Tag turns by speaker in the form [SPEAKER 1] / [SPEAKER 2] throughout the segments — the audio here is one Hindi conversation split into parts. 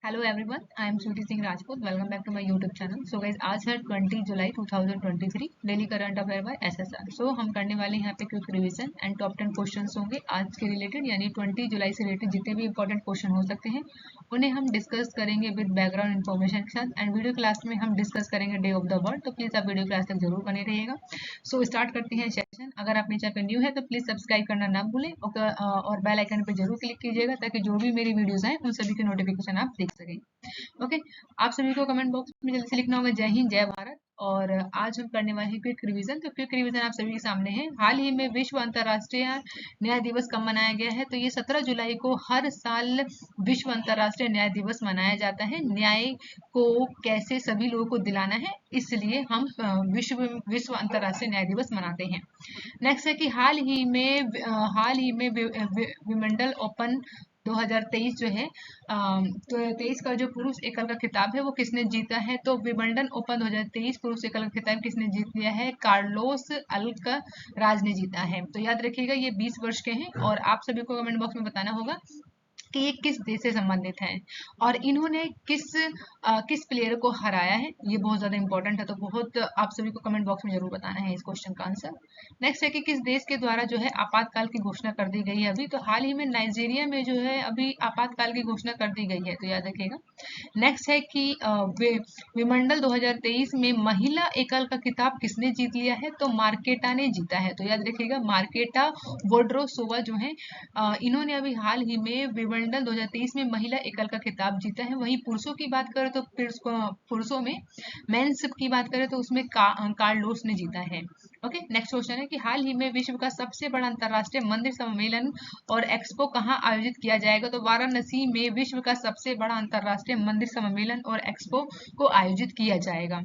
[SPEAKER 1] Hello everyone, I am Shruti Singh Rajput. Welcome back to my YouTube channel. So guys, आज है 20 जुलाई 2023, daily current affair by SSR. सो हम करने वाले हैं यहाँ पे quick revision and top 10 questions होंगे आज के रिलेटेड, यानी 20 जुलाई से रिलेटेड जितने भी इंपॉर्टेंट क्वेश्चन हो सकते हैं उन्हें हम डिस्कस करेंगे विद बैकग्राउंड इन्फॉर्मेशन के साथ। एंड वीडियो क्लास में हम डिस्कस करेंगे डे ऑफ द वर्ल्ड, तो प्लीज आप वीडियो क्लास तक जरूर बने रहिएगा। सो स्टार्ट करते हैं सेशन। अगर आप मेरे चैनल पर न्यू है तो प्लीज सब्सक्राइब करना ना भूलें और बेल आइकन पर जरूर क्लिक कीजिएगा ताकि जो भी मेरी वीडियोज आए उन सभी के नोटिफिकेशन आप देख सकें। ओके, आप सभी को कमेंट बॉक्स में जल्दी से लिखना होगा जय हिंद जय भारत। और आज हम करने वाले हैं क्विक रिवीजन। तो क्विक रिवीजन आप सभी के सामने है। हाल ही में विश्व अंतर्राष्ट्रीय न्याय दिवस कब मनाया गया है? तो ये 17 जुलाई को हर साल विश्व अंतर्राष्ट्रीय न्याय दिवस मनाया जाता है। न्याय को कैसे सभी लोगों को दिलाना है, इसलिए हम विश्व अंतर्राष्ट्रीय न्याय दिवस मनाते हैं। नेक्स्ट है कि हाल ही में विंबलडन ओपन 2023 जो है, तो 23 का जो पुरुष एकल का खिताब है वो किसने जीता है? तो विंबलडन ओपन 2023 पुरुष एकल का खिताब किसने जीत लिया है? कार्लोस अल्कराज ने जीता है। तो याद रखिएगा ये 20 वर्ष के हैं और आप सभी को कमेंट बॉक्स में बताना होगा कि ये किस देश से संबंधित है और इन्होंने किस प्लेयर को हराया है। ये बहुत ज्यादा इंपॉर्टेंट है, तो बहुत आप सभी को कमेंट बॉक्स में जरूर बताना है इस क्वेश्चन का आंसर। नेक्स्ट है कि किस देश के द्वारा जो है आपातकाल की घोषणा कर दी गई है अभी? तो हाल ही में नाइजीरिया में जो है अभी आपातकाल की घोषणा कर दी गई है, तो याद रखिएगा। नेक्स्ट है कि विंबलडन 2023 में महिला एकल का खिताब किसने जीत लिया है? तो मार्केटा ने जीता है, तो याद रखिएगा मार्केटा वोड्रोसोवा जो है इन्होंने अभी हाल ही में विंबलडन 2023 में महिला एकल का खिताब जीता है। वहीं पुरुषों की बात करें तो पुरुषों में मेंस की बात करें तो उसमें कार्लोस ने जीता है। ओके, नेक्स्ट क्वेश्चन है कि हाल ही में विश्व का सबसे बड़ा अंतरराष्ट्रीय मंदिर सम्मेलन और एक्सपो कहाँ आयोजित किया जाएगा? तो वाराणसी में विश्व का सबसे बड़ा अंतरराष्ट्रीय मंदिर सम्मेलन और एक्सपो को आयोजित किया जाएगा।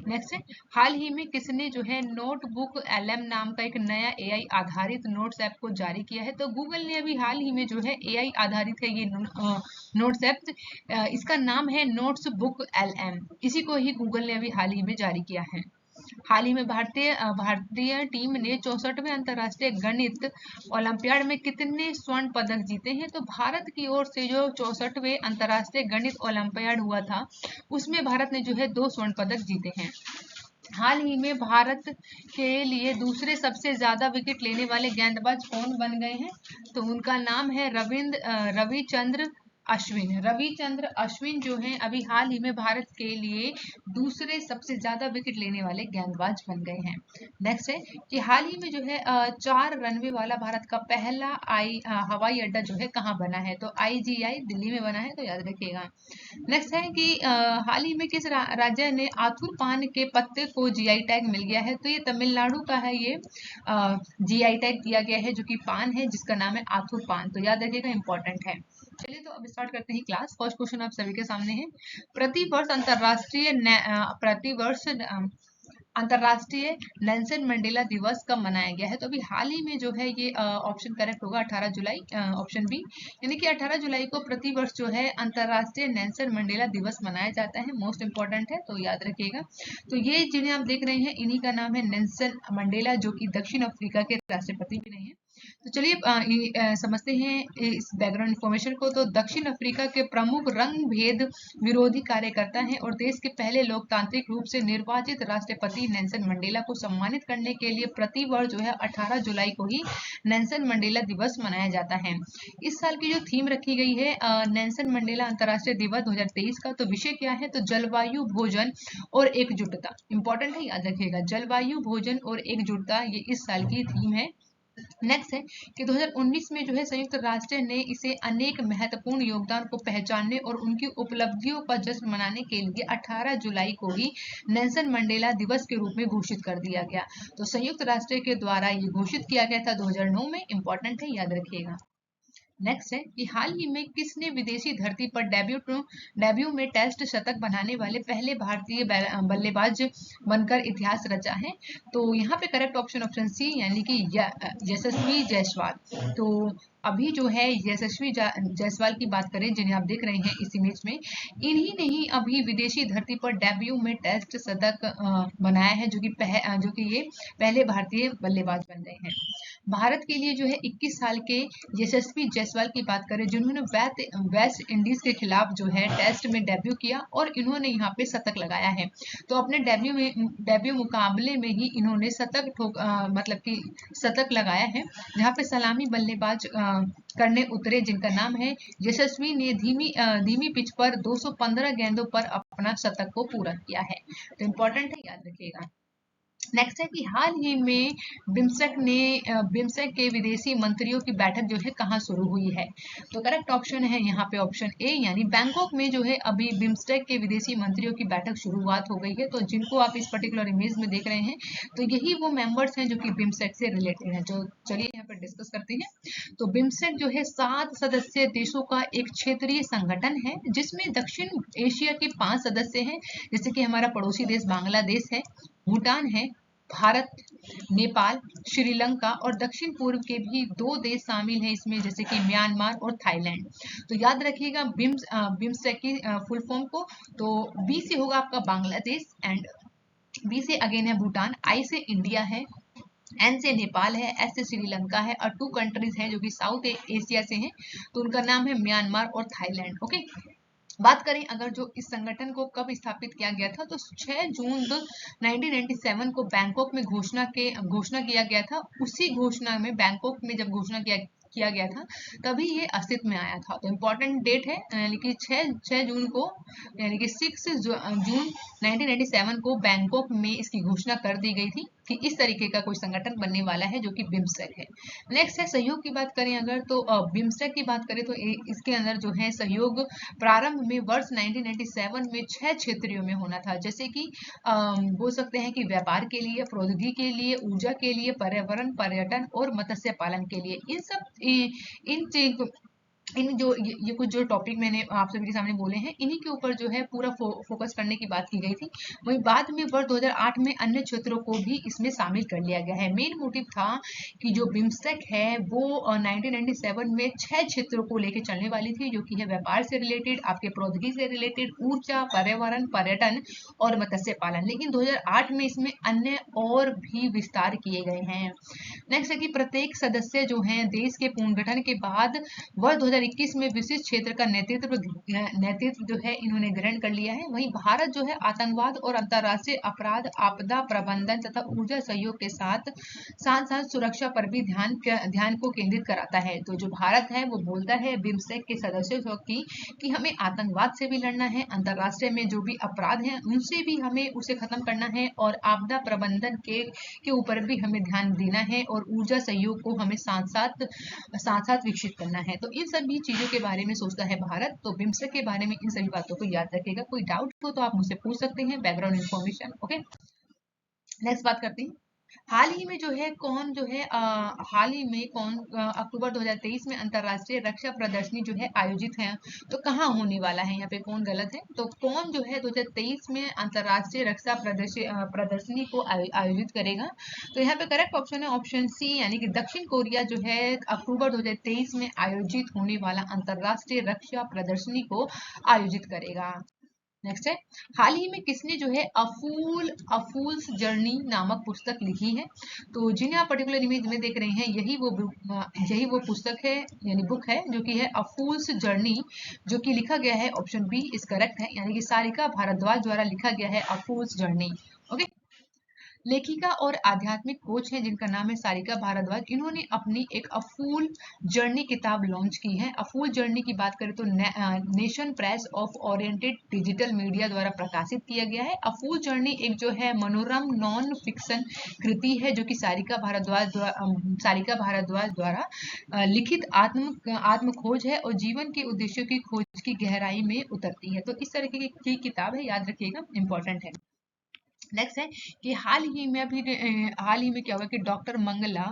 [SPEAKER 1] नेक्स्ट है, हाल ही में किसने जो है नोटबुक एलएम नाम का एक नया एआई आधारित नोट्स ऐप को जारी किया है? तो गूगल ने अभी हाल ही में जो है एआई आधारित है ये नोट्स ऐप, इसका नाम है नोट्स बुक एलएम। इसी को ही गूगल ने अभी हाल ही में जारी किया है। हाल ही में भारतीय टीम ने 64वें अंतर्राष्ट्रीय गणित ओलंपियाड में कितने स्वर्ण पदक जीते हैं? तो भारत की ओर से जो 64वें अंतर्राष्ट्रीय गणित ओलंपियाड हुआ था उसमें भारत ने जो है 2 स्वर्ण पदक जीते हैं। हाल ही में भारत के लिए दूसरे सबसे ज्यादा विकेट लेने वाले गेंदबाज कौन बन गए हैं? तो उनका नाम है रविचंद्र अश्विन जो हैं अभी हाल ही में भारत के लिए दूसरे सबसे ज्यादा विकेट लेने वाले गेंदबाज बन गए हैं। नेक्स्ट है कि हाल ही में जो है 4 रनवे वाला भारत का पहला हवाई अड्डा जो है कहाँ बना है? तो IGI दिल्ली में बना है, तो याद रखिएगा। नेक्स्ट है कि हाल ही में किस राज्य ने आथुर पान के पत्ते को GI टैग मिल गया है? तो ये तमिलनाडु का है, ये GI टैग दिया गया है जो कि पान है जिसका नाम है आथुर पान, तो याद रखिएगा, इंपॉर्टेंट है। चलिए तो अब स्टार्ट करते हैं क्लास। फर्स्ट क्वेश्चन आप सभी के सामने है। प्रतिवर्ष अंतरराष्ट्रीय नेल्सन मंडेला दिवस कब मनाया गया है? तो अभी हाल ही में जो है ये ऑप्शन करेक्ट होगा 18 जुलाई, ऑप्शन बी, यानी कि 18 जुलाई को प्रतिवर्ष जो है अंतरराष्ट्रीय नेल्सन मंडेला दिवस मनाया जाता है। मोस्ट इंपॉर्टेंट है, तो याद रखिएगा। तो ये जिन्हें आप देख रहे हैं इन्हीं का नाम है नेल्सन मंडेला, जो कि दक्षिण अफ्रीका के राष्ट्रपति भी रहे हैं। तो चलिए समझते हैं इस बैकग्राउंड इंफॉर्मेशन को। तो दक्षिण अफ्रीका के प्रमुख रंग भेद विरोधी कार्यकर्ता हैं और देश के पहले लोकतांत्रिक रूप से निर्वाचित राष्ट्रपति नेल्सन मंडेला को सम्मानित करने के लिए प्रतिवर्ष जो है 18 जुलाई को ही नेल्सन मंडेला दिवस मनाया जाता है। इस साल की जो थीम रखी गई है नेल्सन मंडेला अंतर्राष्ट्रीय दिवस 2023 का, तो विषय क्या है? तो जलवायु, भोजन और एकजुटता। इंपॉर्टेंट है, याद रखिएगा, जलवायु, भोजन और एकजुटता, ये इस साल की थीम है। नेक्स्ट है कि 2019 में जो है संयुक्त राष्ट्र ने इसे अनेक महत्वपूर्ण योगदान को पहचानने और उनकी उपलब्धियों का जश्न मनाने के लिए 18 जुलाई को ही नेल्सन मंडेला दिवस के रूप में घोषित कर दिया गया। तो संयुक्त राष्ट्र के द्वारा ये घोषित किया गया था 2009 में। इंपॉर्टेंट है, याद रखिएगा। नेक्स्ट है कि हाल ही में किसने विदेशी धरती पर डेब्यू में टेस्ट शतक बनाने वाले पहले भारतीय बल्लेबाज बनकर इतिहास रचा है? तो यहाँ पे करेक्ट ऑप्शन सी, यानी कि यशस्वी जायसवाल। तो अभी जो है यशस्वी जायसवाल की बात करें, जिन्हें आप देख रहे हैं इस इमेज में, इन्हीं ने ही अभी विदेशी धरती पर डेब्यू में टेस्ट शतक बनाया है, जो कि ये पहले भारतीय बल्लेबाज बन गए हैं। भारत के लिए जो है 21 साल के यशस्वी जायसवाल की बात करें, जिन्होंने वेस्ट इंडीज के खिलाफ जो है टेस्ट में डेब्यू किया और इन्होंने यहाँ पे शतक लगाया है। तो अपने डेब्यू मुकाबले में ही इन्होंने मतलब कि शतक लगाया है, जहाँ पे सलामी बल्लेबाज करने उतरे जिनका नाम है यशस्वी ने धीमी पिच पर 215 गेंदों पर अपना शतक को पूरा किया है। तो इम्पोर्टेंट है, याद रखिएगा। नेक्स्ट है कि हाल ही में बिम्स्टेक के विदेशी मंत्रियों की बैठक जो है कहाँ शुरू हुई है। तो करेक्ट ऑप्शन है यहाँ पे ऑप्शन ए, यानी बैंकॉक में जो है अभी बिम्स्टेक के विदेशी मंत्रियों की बैठक शुरुआत हो गई है। तो जिनको आप इस पर्टिकुलर इमेज में देख रहे हैं, तो यही वो मेंबर्स हैं जो कि बिम्स्टेक से रिलेटेड हैं। जो चलिए यहाँ पर डिस्कस करते हैं। तो बिम्स्टेक जो है 7 सदस्य देशों का एक क्षेत्रीय संगठन है, जिसमें दक्षिण एशिया के 5 सदस्य हैं, जैसे कि हमारा पड़ोसी देश बांग्लादेश है, भूटान है, भारत, नेपाल, श्रीलंका और दक्षिण पूर्व के भी 2 देश शामिल हैं इसमें, जैसे कि म्यांमार और थाईलैंड। तो याद रखिएगा बिम्स्टेक की फुल फॉर्म को। तो बी से होगा आपका बांग्लादेश, एंड बी से अगेन है भूटान, आई से इंडिया है, एन से नेपाल है, एस से श्रीलंका है, और 2 कंट्रीज हैं जो कि साउथ एशिया से हैं, तो उनका नाम है म्यांमार और थाईलैंड। ओके, बात करें अगर जो इस संगठन को कब स्थापित किया गया था, तो 6 जून 1997 को बैंकॉक में घोषणा किया गया था। उसी घोषणा में बैंकॉक में जब घोषणा किया गया था, तभी ये अस्तित्व में आया था। तो इम्पोर्टेंट डेट है, यानी कि 6 जून को, यानी कि 6 जून 1997 को बैंकॉक में इसकी घोषणा कर दी गई थी कि इस तरीके का कोई संगठन बनने वाला है जो कि बिम्स्टेक है। नेक्स्ट है सहयोग की बात करें अगर, तो बिम्स्टेक की बात करें तो इसके अंदर जो है सहयोग प्रारंभ में वर्ष 1997 में 6 क्षेत्रों में होना था, जैसे कि बोल सकते हैं कि व्यापार के लिए, प्रौद्योगिकी के लिए, ऊर्जा के लिए, पर्यावरण, पर्यटन और मत्स्य पालन के लिए। इन जो ये कुछ जो टॉपिक मैंने आप सभी के सामने बोले हैं, इन्हीं के ऊपर जो है पूरा फोकस करने की बात की गई थी। वहीं बाद में वर्ष 2008 में अन्य क्षेत्रों को भी इसमें शामिल कर लिया गया है। मेन मोटिव था कि जो बिम्स्टेक है वो 1997 में 6 क्षेत्रों को लेकर चलने वाली थी, जो कि है व्यापार से रिलेटेड, आपके प्रौद्योगिकी से रिलेटेड, ऊर्जा, पर्यावरण, पर्यटन और मत्स्य पालन। लेकिन 2008 में इसमें अन्य और भी विस्तार किए गए हैं। नेक्स्ट है कि प्रत्येक सदस्य जो है देश के पुनर्गठन के बाद वर्ष 2021 में विशिष्ट क्षेत्र का नेतृत्व जो है इन्होंने ग्रहण कर लिया है। वहीं भारत जो है आतंकवाद और अंतर्राष्ट्रीय अपराध, आपदा प्रबंधन तथा ऊर्जा सहयोग के साथ साथ सुरक्षा पर भी ध्यान को केंद्रित कराता है। तो जो भारत है वो बोलता है बिम्स्टेक के सदस्यों की कि हमें आतंकवाद से भी लड़ना है, अंतर्राष्ट्रीय में जो भी अपराध हैं उनसे भी हमें उसे खत्म करना है, और आपदा प्रबंधन के ऊपर भी हमें ध्यान देना है, और ऊर्जा सहयोग को हमें साथ साथ विकसित करना है। तो इन सभी चीजों के बारे में सोचता है भारत। तो बिम्स्टेक के बारे में इन सभी बातों को याद रखिएगा। कोई डाउट हो तो आप मुझसे पूछ सकते हैं, बैकग्राउंड इन्फॉर्मेशन। ओके, नेक्स्ट बात करते हैं। हाल ही में जो है अक्टूबर 2023 में अंतरराष्ट्रीय रक्षा प्रदर्शनी जो है आयोजित है। तो कहाँ होने वाला है, यहाँ पे कौन गलत है, तो कौन जो है 2023 में अंतरराष्ट्रीय रक्षा प्रदर्शनी को आयोजित करेगा। तो यहाँ पे करेक्ट ऑप्शन है ऑप्शन सी, यानी कि दक्षिण कोरिया जो है अक्टूबर 2023 में आयोजित होने वाला अंतरराष्ट्रीय रक्षा प्रदर्शनी को आयोजित करेगा। नेक्स्ट है, हाल ही में किसने जो है अफूल्स जर्नी नामक पुस्तक लिखी है। तो जिन्हें आप पर्टिकुलर इमेज में देख रहे हैं, यही वो पुस्तक है, यानी बुक है, जो कि है अफूल्स जर्नी, जो कि लिखा गया है ऑप्शन बी इज करेक्ट है, यानी कि सारिका भारद्वाज द्वारा लिखा गया है अफूल्स जर्नी। ओके, लेखिका और आध्यात्मिक कोच है जिनका नाम है सारिका भारद्वाज। इन्होंने अपनी एक अफूल जर्नी किताब लॉन्च की है। अफूल जर्नी की बात करें तो nation press of oriented digital media द्वारा प्रकाशित किया गया है। अफूल जर्नी एक जो है मनोरम नॉन फिक्शन कृति है, जो कि सारिका भारद्वाज द्वारा लिखित आत्म खोज है और जीवन के उद्देश्यों की खोज की गहराई में उतरती है। तो इस तरीके की किताब है, याद रखिएगा, इंपॉर्टेंट है। नेक्स्ट है कि हाल ही में क्या हुआ कि डॉक्टर मंगला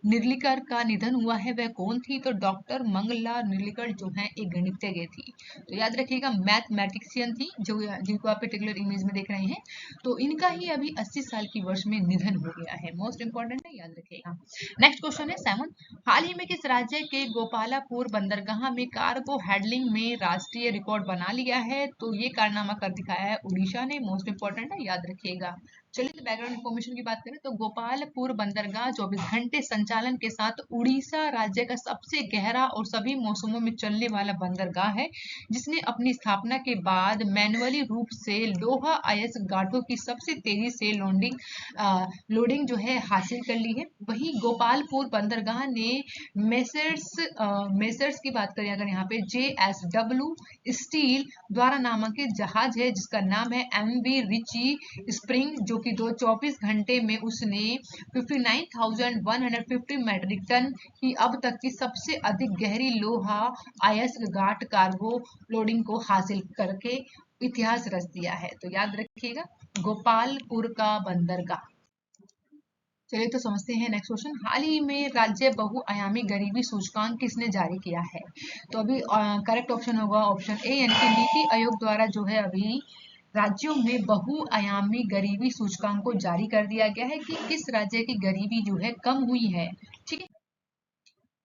[SPEAKER 1] निरलिकर का निधन हुआ है। वह कौन थी, तो डॉक्टर मंगला निरलिकर जो है एक गणितज्ञ थी। तो याद रखिएगा मैथमेटिशियन थी, जो जिनको आप पर्टिकुलर इमेज में देख रहे हैं। तो इनका ही अभी 80 साल की वर्ष में निधन हो गया है। मोस्ट इंपॉर्टेंट है, याद रखिएगा। नेक्स्ट क्वेश्चन है 7, हाल ही में किस राज्य के गोपालापुर बंदरगाह में कार्गो हैंडलिंग में राष्ट्रीय रिकॉर्ड बना लिया है। तो ये कारनामा कर दिखाया है उड़ीसा ने। मोस्ट इंपॉर्टेंट है, याद रखिएगा। चलिए तो बैकग्राउंड इन्फॉर्मेशन की बात करें तो गोपालपुर बंदरगाह 24 घंटे संचालन के साथ उड़ीसा राज्य का सबसे गहरा और सभी मौसमों में चलने वाला बंदरगाह है, जिसने अपनी स्थापना के बाद मैनुअली रूप से लोहा आयस गाठों की सबसे तेजी से लोडिंग जो है हासिल कर ली है। वहीं गोपालपुर बंदरगाह ने मेसर्स की बात करें अगर यहाँ पे JSW स्टील द्वारा नामांकित जहाज है जिसका नाम है MV रिची स्प्रिंग, जो कि 24 घंटे में उसने 59,150 मैट्रिक टन की अब तक की सबसे अधिक गहरी लोहा आयस गाठ कार्गो लोडिंग को हासिल करके इतिहास रच दिया है। तो याद रखिएगा गोपालपुर का बंदरगाह। चलिए तो समझते हैं नेक्स्ट क्वेश्चन। हाल ही में राज्य बहुआयामी गरीबी सूचकांक किसने जारी किया है? तो अभी करेक्ट ऑप्शन होगा ऑप्शन ए, यानी कि नीति आयोग द्वारा जो है अभी राज्यों में बहुआयामी गरीबी सूचकांक को जारी कर दिया गया है कि किस राज्य की गरीबी जो है कम हुई है। ठीक है,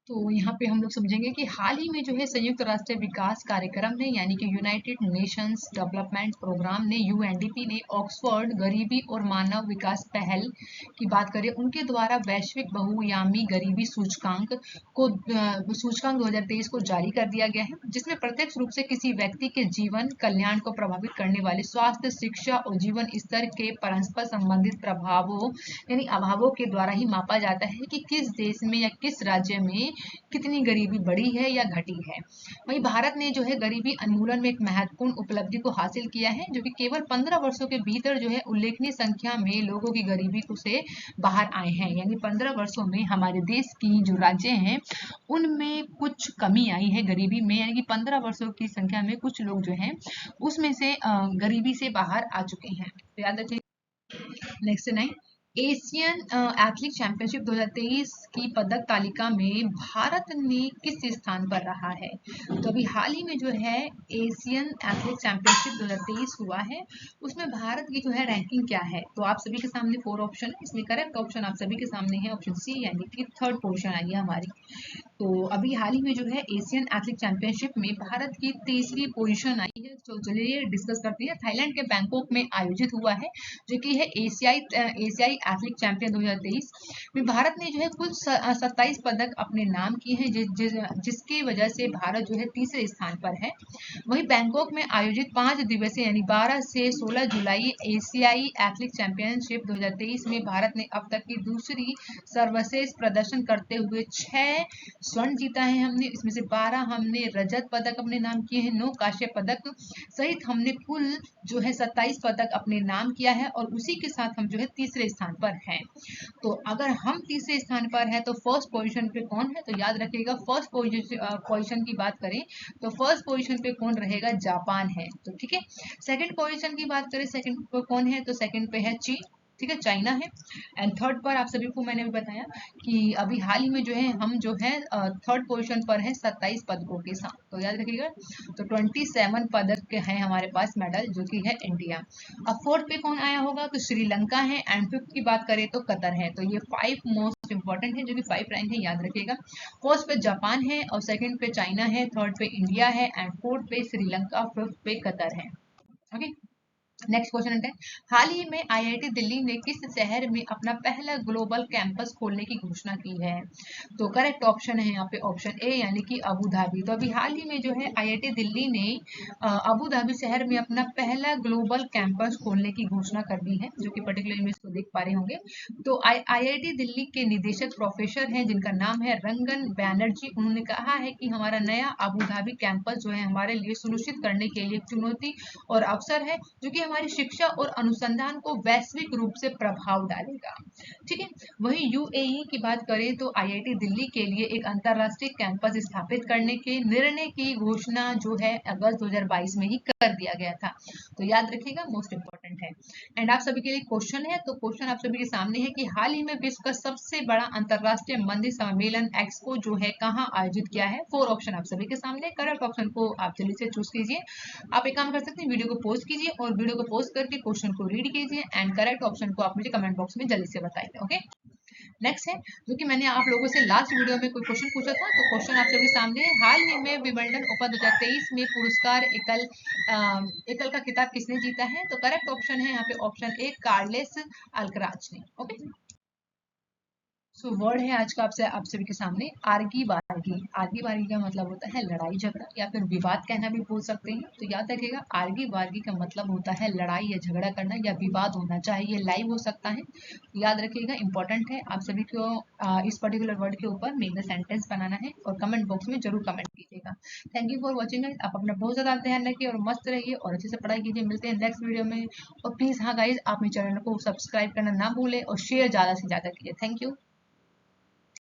[SPEAKER 1] तो यहाँ पे हम लोग समझेंगे कि हाल ही में जो है संयुक्त राष्ट्र विकास कार्यक्रम ने यानी कि यूनाइटेड नेशंस डेवलपमेंट प्रोग्राम ने UNDP ने ऑक्सफोर्ड गरीबी और मानव विकास पहल की बात करें उनके द्वारा वैश्विक बहुआयामी गरीबी सूचकांक 2023 को जारी कर दिया गया है, जिसमें प्रत्यक्ष रूप से किसी व्यक्ति के जीवन कल्याण को प्रभावित करने वाले स्वास्थ्य, शिक्षा और जीवन स्तर के परस्पर संबंधित प्रभावों यानी अभावों के द्वारा ही मापा जाता है कि किस देश में या किस राज्य में कितनी गरीबी बढ़ी है या घटी है। वहीं भारत ने जो है गरीबी उन्मूलन में एक महत्वपूर्ण उपलब्धि को हासिल किया है, जो कि केवल 15 वर्षों के भीतर जो है उल्लेखनीय संख्या में लोगों की गरीबी से बाहर आए हैं। यानी 15 वर्षों में हमारे देश की जो राज्य हैं उनमें कुछ कमी आई है गरीबी में, यानी कि 15 वर्षों की संख्या में कुछ लोग जो हैं उसमें से गरीबी से बाहर आ चुके हैं। तो याद रखिए। नेक्स्ट 9, एशियन एथलेटिक चैंपियनशिप 2023 की पदक तालिका में भारत ने किस स्थान पर रहा है? तो अभी हाल ही में जो है एशियन एथलेटिक चैंपियनशिप 2023 हुआ है, उसमें भारत की जो है रैंकिंग क्या है? तो आप सभी के सामने 4 ऑप्शन है, इसमें करेक्ट ऑप्शन आप सभी के सामने है ऑप्शन सी, यानी कि थर्ड पोजीशन आई है हमारी। तो अभी हाल ही में जो है एशियन एथलेटिक चैंपियनशिप में भारत की तीसरी पोजीशन आई है। तो चलिए डिस्कस करते हैं। थाईलैंड के बैंकॉक में आयोजित हुआ है, जो कि है एशियाई एथलेटिक चैंपियन 2023 में भारत ने जो है कुल 27 पदक अपने नाम किए हैं, जिसकी वजह से भारत जो है तीसरे स्थान पर है। वहीं बैंकॉक में आयोजित 5 दिवसीय यानी 12 से 16 जुलाई एशियाई एथलेटिक चैंपियनशिप 2023 में भारत ने अब तक की दूसरी सर्वश्रेष्ठ प्रदर्शन करते हुए 6 स्वर्ण जीता है हमने, इसमें से 12 हमने रजत पदक अपने नाम किए हैं, 9 कांस्य पदक सहित हमने कुल जो है 27 पदक अपने नाम किया है, और उसी के साथ हम जो है तीसरे स्थान पर हैं। तो अगर हम तीसरे स्थान पर है तो फर्स्ट पोजीशन पे कौन है? तो याद रखिएगा फर्स्ट पोजीशन की बात करें तो फर्स्ट पोजीशन पे कौन रहेगा? जापान है। तो ठीक है, सेकंड पोजीशन की बात करें सेकंड पे कौन है? तो सेकंड पे है चीन, ठीक है, चाइना है। एंड थर्ड पर आप सभी को मैंने भी बताया कि अभी हाल ही में जो है हम जो है थर्ड पोजीशन पर है 27 पदकों के साथ। तो याद रखिएगा, तो 27 पदक के हैं हमारे पास मेडल, जो कि है इंडिया। अब फोर्थ पे कौन आया होगा? तो श्रीलंका है। एंड फिफ्थ की बात करें तो कतर है। तो ये 5 मोस्ट इंपॉर्टेंट है, जो कि 5 रैंक है, याद रखिएगा। फर्स्ट पे जापान है, और सेकंड पे चाइना है, थर्ड पे इंडिया है, एंड फोर्थ पे श्रीलंका, फिफ्थ पे कतर है। ओके, नेक्स्ट क्वेश्चन है, हाल ही में IIT दिल्ली ने किस शहर में अपना पहला ग्लोबल कैंपस खोलने की घोषणा की है? तो करेक्ट ऑप्शन है यहाँ पे ऑप्शन ए, यानी कि अबू धाबी। तो अभी हाल ही में जो है IIT दिल्ली ने अबू धाबी शहर में अपना पहला ग्लोबल कैंपस खोलने की घोषणा कर दी है, जो कि पर्टिकुलर में इसको देख पा रहे होंगे। तो IIT दिल्ली के निदेशक प्रोफेसर हैं जिनका नाम है रंगन बैनर्जी। उन्होंने कहा है कि हमारा नया अबू धाबी कैंपस जो है हमारे लिए सुनिश्चित करने के लिए चुनौती और अवसर है, जो कि हमारी शिक्षा और अनुसंधान को वैश्विक रूप से प्रभाव डालेगा। ठीक है, वहीं UAE की बात करें तो IIT दिल्ली के लिए एक अंतरराष्ट्रीय कैंपस स्थापित करने के निर्णय की घोषणा जो है अगस्त 2022 में ही कर दिया गया था। तो याद रखिएगा, मोस्ट इंपॉर्टेंट है। एंड आप सभी के लिए क्वेश्चन है, तो क्वेश्चन आप सभी के सामने है कि हाल ही में विश्व का सबसे बड़ा अंतरराष्ट्रीय मंदी सम्मेलन एक्सपो जो है कहाँ आयोजित किया है? 4 ऑप्शन आप सभी के सामने, करेक्ट ऑप्शन को आप जल्दी से चूज कीजिए। आप एक काम कर सकते हैं, वीडियो को पॉज कीजिए और वीडियो को पॉज करके क्वेश्चन को रीड कीजिए, एंड करेक्ट ऑप्शन को आप मुझे कमेंट बॉक्स में जल्दी से बताइए। ओके, नेक्स्ट है जो कि मैंने आप लोगों से लास्ट वीडियो में कोई क्वेश्चन पूछा था, तो क्वेश्चन आप सभी सामने है। हाल ही में विंबलडन ओपन 2023 में पुरस्कार एकल का खिताब किसने जीता है? तो करेक्ट ऑप्शन है यहाँ पे ऑप्शन ए, कार्लेस अल्कराज ने। ओके, सो वर्ड है आज का आपसे आप सभी के सामने आर्गी बार्गी। आर्गी बार्गी का मतलब होता है लड़ाई झगड़ा या फिर विवाद कहना भी बोल सकते हैं। तो याद रखिएगा, आर्गी बार्गी का मतलब होता है लड़ाई या झगड़ा करना या विवाद होना, चाहे ये लाइव हो सकता है। याद रखिएगा, इंपॉर्टेंट है आप सभी को इस पर्टिकुलर वर्ड के ऊपर मेक द सेंटेंस बनाना है और कमेंट बॉक्स में जरूर कमेंट कीजिएगा। Thank you for watching. आप अपना बहुत ज्यादा ध्यान रखिए और मस्त रहिए और अच्छे से पढ़ाई कीजिए। मिलते हैं नेक्स्ट वीडियो में। और प्लीज हाँ गाइज, आप मेरे चैनल को सब्सक्राइब करना ना भूलें और शेयर ज्यादा से ज्यादा कीजिए। Thank you.